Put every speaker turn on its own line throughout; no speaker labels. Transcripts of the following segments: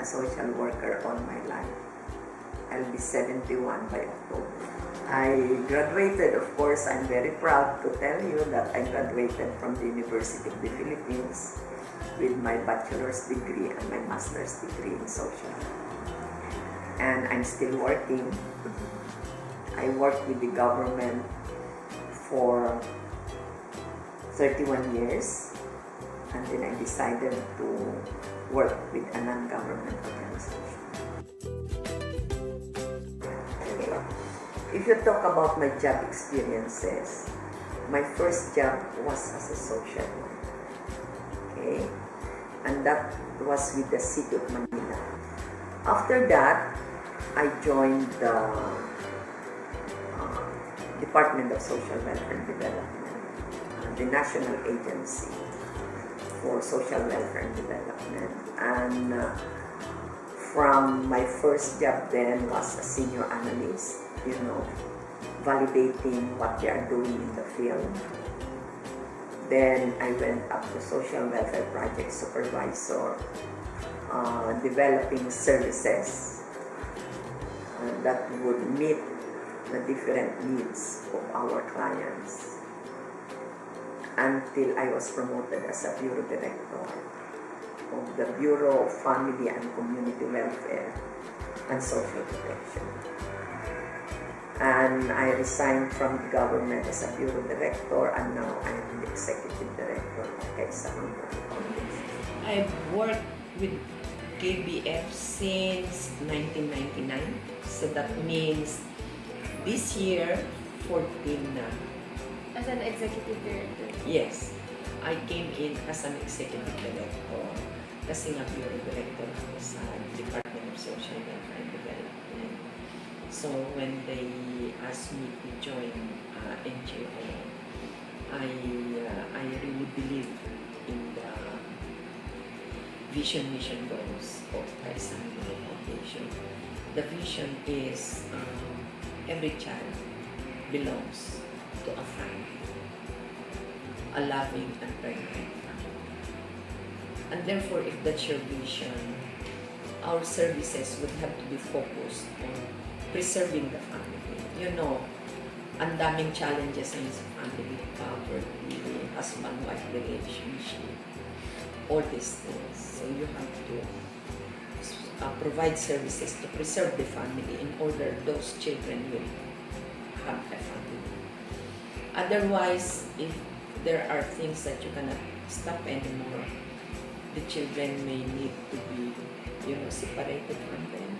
a social worker all my life. I'll be 71 by October. I graduated, of course, I'm very proud to tell you that I graduated from the University of the Philippines with my bachelor's degree and my master's degree in social. And I'm still working. I worked with the government for 31 years, and then I decided to work with a non-government organization. Okay. If you talk about my job experiences, my first job was as a social worker. Okay? And that was with the City of Manila. After that, I joined the Department of Social Welfare and Development, the National Agency for Social Welfare and Development. And from my first job then was a senior analyst, validating what they are doing in the field. Then I went up to Social Welfare Project Supervisor, developing services that would meet the different needs of our clients, until I was promoted as a Bureau Director of the Bureau of Family and Community Welfare and Social Protection. And I resigned from the government as a Bureau Director, and now I'm the Executive Director of Kaisahang Foundation.
I've worked with KBF since 1999, so that means this year, 14 na.
As an executive director?
Yes. I came in as an executive director kasi nga bureau director ako sa Department of Social Welfare and Development. So when they asked me to join NGO, I really believe in the vision, mission, goals of Kaisahang Foundation. The vision is every child belongs to a family, a loving and caring family. And therefore, if that's your vision, our services would have to be focused on preserving the family. Ang daming challenges in sa family, poverty, husband-wife relationship, all these things. So you have to provide services to preserve the family in order those children will have a family. Otherwise, if there are things that you cannot stop anymore, the children may need to be, separated from them,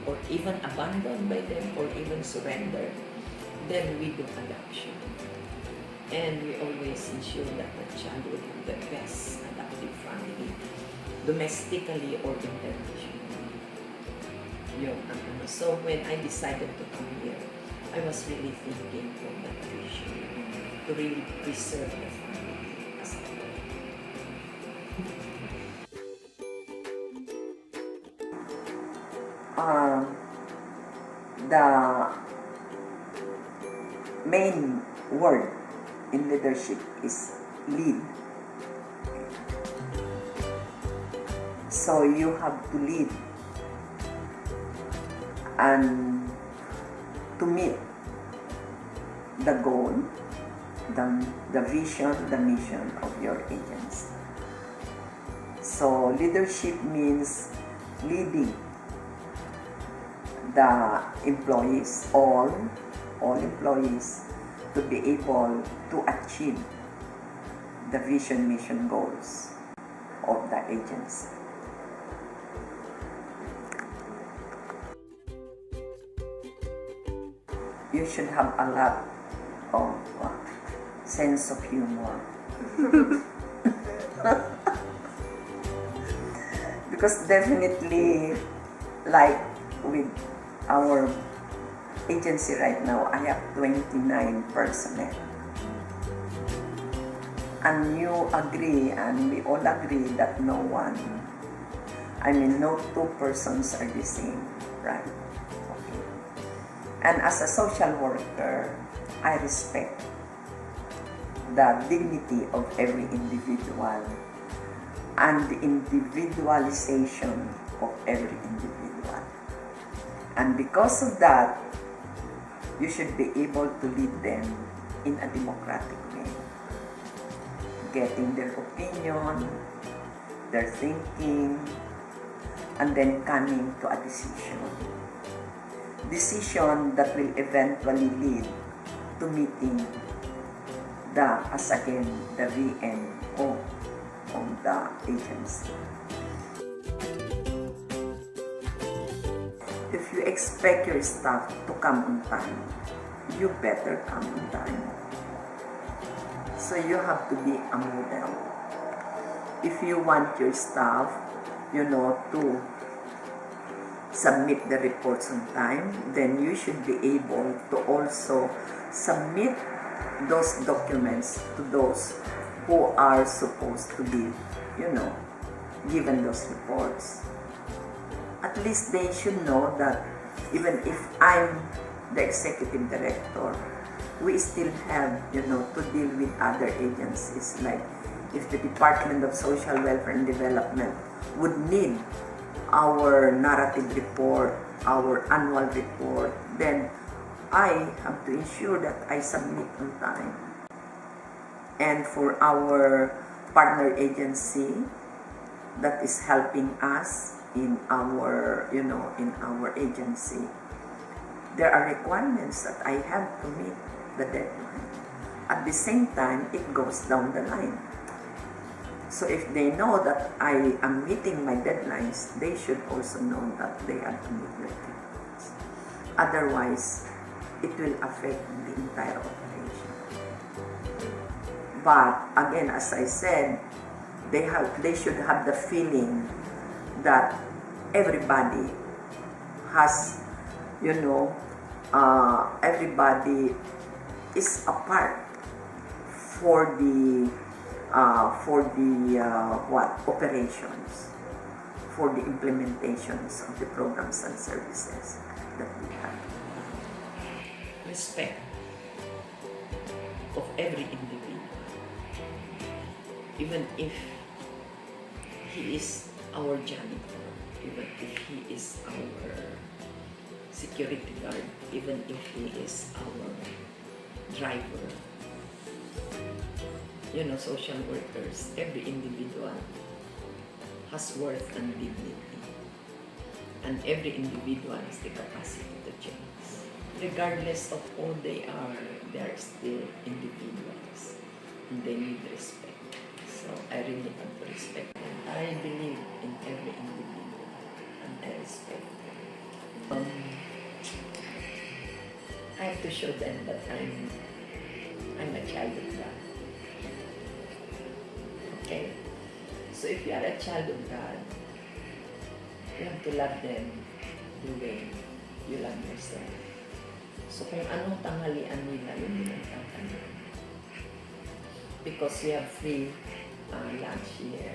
or even abandoned by them, or even surrendered. Then we do adoption. And we always ensure that the child will have the best adoptive family, domestically or internationally. So when I decided to come here, I was really thinking of that vision, to really preserve the family as a whole.
The main word in leadership is lead. So you have to lead and to meet the goal, the vision, the mission of your agency. So leadership means leading the employees, all employees, to be able to achieve the vision, mission, goals of the agency. You should have a lot of sense of humor. Because definitely, like with our agency right now, I have 29 personnel. And you agree, and we all agree that no two persons are the same, right? And as a social worker, I respect the dignity of every individual and the individualization of every individual. And because of that, you should be able to lead them in a democratic way, getting their opinion, their thinking, and then coming to a decision. Decision that will eventually lead to meeting the VNO of the agency. If you expect your staff to come on time, you better come on time. So you have to be a model. If you want your staff, to submit the reports on time, then you should be able to also submit those documents to those who are supposed to be, given those reports. At least they should know that even if I'm the executive director, we still have, to deal with other agencies. Like if the Department of Social Welfare and Development would need our narrative report, our annual report, then I have to ensure that I submit on time. And for our partner agency that is helping us in our, in our agency, there are requirements that I have to meet the deadline. At the same time, it goes down the line. So if they know that I am meeting my deadlines, they should also know that they have to meet their deadlines. Otherwise, it will affect the entire operation. But again, as I said, they should have the feeling that everybody has, everybody is a part for the operations, for the implementations of the programs and services that we have.
Respect of every individual, even if he is our janitor, even if he is our security guard, even if he is our driver. Social workers, every individual has worth and dignity. And every individual has the capacity to change. Regardless of who they are still individuals. And they need respect. So I really want to respect them. I believe in every individual. And I respect them. I have to show them that I'm a child of God. Okay? So if you are a child of God, you have to love them the way you love yourself. So kung anong tanghalian nila, yun din ang tanghalian. Because we have free lunch here.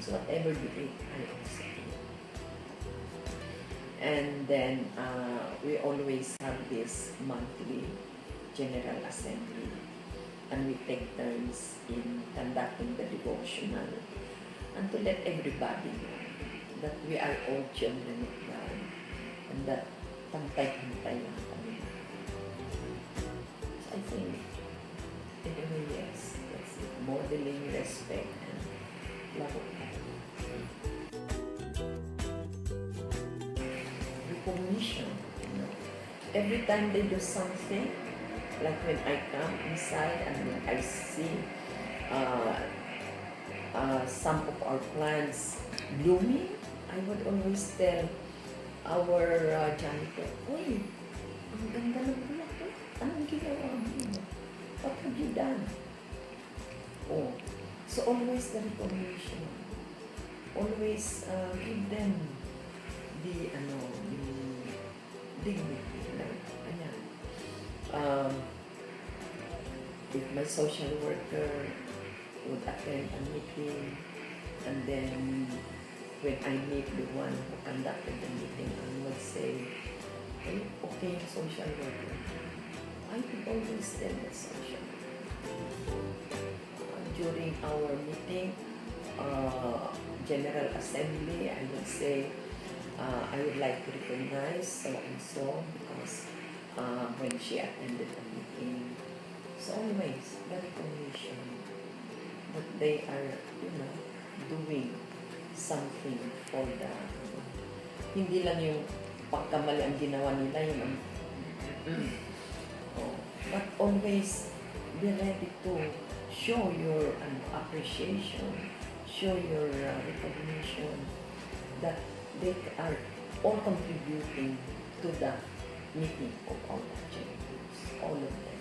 So whatever you eat, I also eat. And then we always have this monthly General Assembly. And we take turns in conducting the devotional and to let everybody know that we are all children of God and that pantay-pantay lang kami. So I think, anyway, yes, that's it. Modeling respect and love of God. Recognition, every time they do something, like when I come inside and when I see some of our plants blooming, I would always tell our janitor, "Uy, ang ganda ng bulak ko. Anong ginawa mo? What have you done?" Oh, so always the recognition. Always give them the dignity. Like, if my social worker would attend a meeting, and then when I meet the one who conducted the meeting, I would say, "Hey, okay, social worker." I would always tell the social worker. During our meeting, General Assembly, I would say, I would like to recognize so and so because when she attended a meeting, so always the recognition that they are, doing something for the, hindi lang yung pagkamali ang ginawa nila, yun ang, but always be ready to show your appreciation, show your recognition that they are all contributing to the meeting of our objectives, all of them.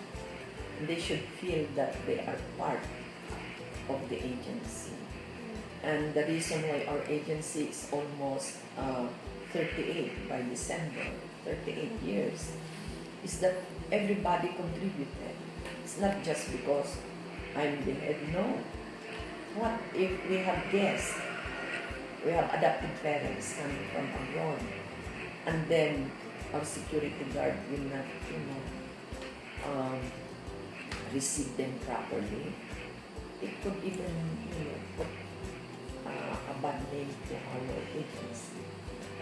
And they should feel that they are part of the agency. And the reason why our agency is almost 38 by December, 38 years, is that everybody contributed. It's not just because I'm the head, no. What if we have guests? We have adopted parents coming from abroad, and then our security guard will not, receive them properly. It could even, put a bad name to our agency,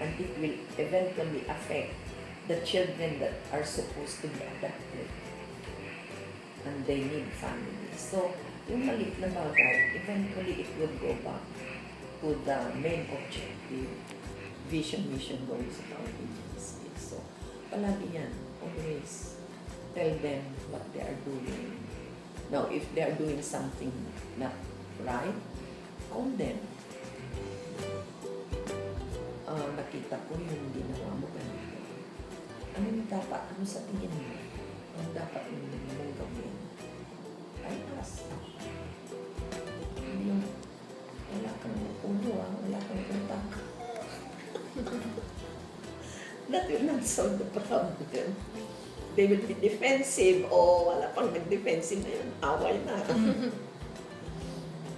and it will eventually affect the children that are supposed to be adopted, and they need families. So, yung maliit na bagay, eventually it will go back to the main objective, vision, mission, goals of our agency. So, palagi yan. Always tell them what they are doing. Now, if they are doing something not right, call them. Nakita ko yung ginawa mo ganito. Ano yung dapat? Ano sa tingin mo? Ano dapat mong gawin? Ay, ask. Hindi yung wala kang ulo, wala kang utak. That will not solve the problem. They will be defensive o wala pang nag-defensive na yun. Away na.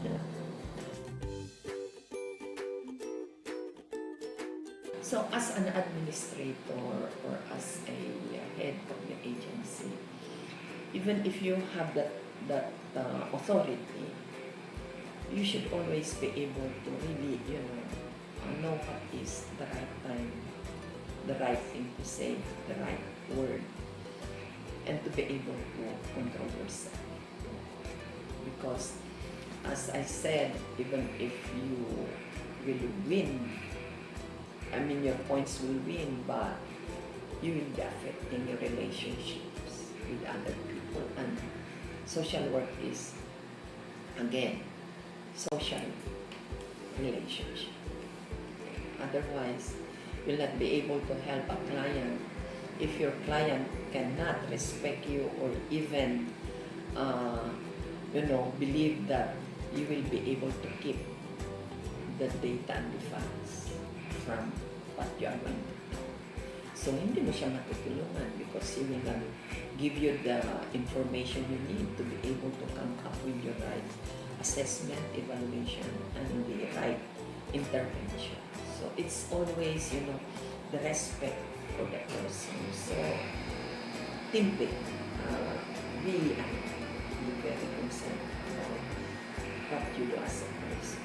Yeah. So, as an administrator or as a head of the agency, even if you have that authority, you should always be able to really, know what is the right time, the right thing to say, the right word, and to be able to control yourself. Because, as I said, even if you will win, your points will win, but you will be affecting your relationships with other people. And social work is, again, social relationship. Otherwise, you'll not be able to help a client if your client cannot respect you or even, believe that you will be able to keep the data and the facts from what you are going to do. So, hindi mo siya matutulungan because he will not give you the information you need to be able to come up with your right assessment, evaluation, and the right intervention. So, it's always, the respect for the person. So, timpe, be very concerned about what you do as a person.